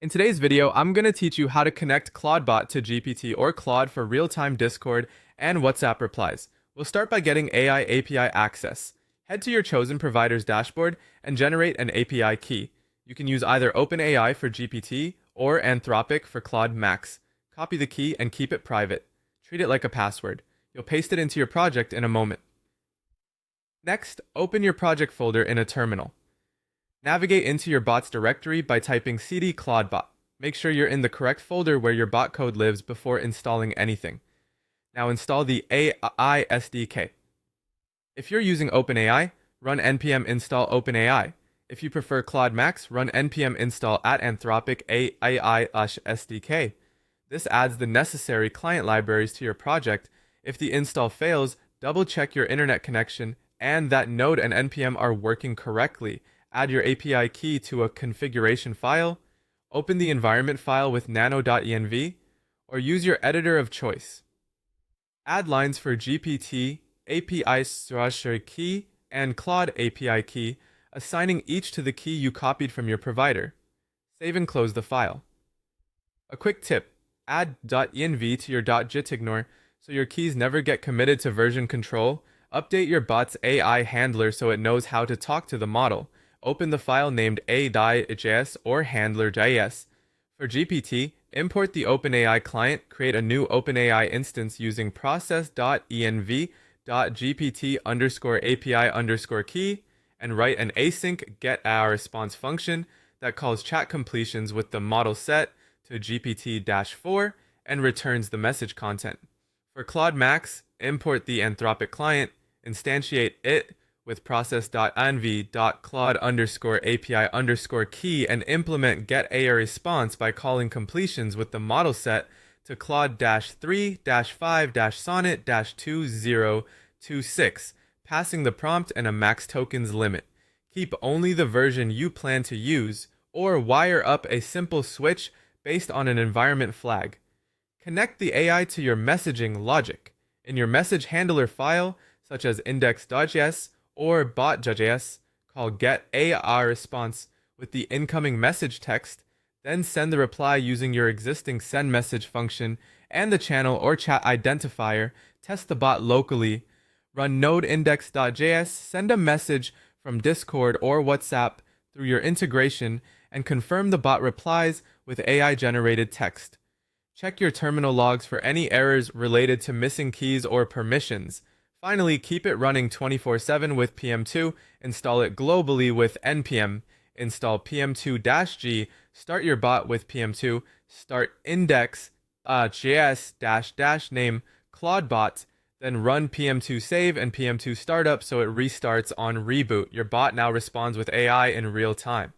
In today's video, I'm going to teach you how to connect Clawdbot to GPT or Claude for real-time Discord and WhatsApp replies. We'll start by getting AI API access. Head to your chosen provider's dashboard and generate an API key. You can use either OpenAI for GPT or Anthropic for Claude Max. Copy the key and keep it private. Treat it like a password. You'll paste it into your project in a moment. Next, open your project folder in a terminal. Navigate into your bot's directory by typing cd clawdbot. Make sure you're in the correct folder where your bot code lives before installing anything. Now install the AI SDK. If you're using OpenAI, run npm install OpenAI. If you prefer Claude Max, run npm install at Anthropic AI-SDK. This adds the necessary client libraries to your project. If the install fails, double check your internet connection and that Node and npm are working correctly. Add your API key to a configuration file, open the environment file with nano.env, or use your editor of choice. Add lines for GPT, API structure key, and Claude API key, assigning each to the key you copied from your provider. Save and close the file. A quick tip, add .env to your .jitignore so your keys never get committed to version control. Update your bot's AI handler so it knows how to talk to the model. Open the file named a.js or handler.js. For GPT, import the OpenAI client, create a new OpenAI instance using process.env.gpt_API_key, and write an async getResponse function that calls chat completions with the model set to GPT-4 and returns the message content. For Claude Max, import the Anthropic client, instantiate it with process.env.claude_API_key and implement getAResponse by calling completions with the model set to Claude-3-5-sonnet-2026, passing the prompt and a max tokens limit. Keep only the version you plan to use, or wire up a simple switch based on an environment flag. Connect the AI to your messaging logic. In your message handler file, such as index.js or bot.js, call getAResponse with the incoming message text, then send the reply using your existing send message function and the channel or chat identifier. Test the bot locally. Run node index.js, send a message from Discord or WhatsApp through your integration, and confirm the bot replies with AI-generated text. Check your terminal logs for any errors related to missing keys or permissions. Finally, keep it running 24/7 with PM2, install it globally with npm, install pm2-g, start your bot with pm2, start index.js name Clawdbot, then run pm2 save and pm2 startup so it restarts on reboot. Your bot now responds with AI in real time.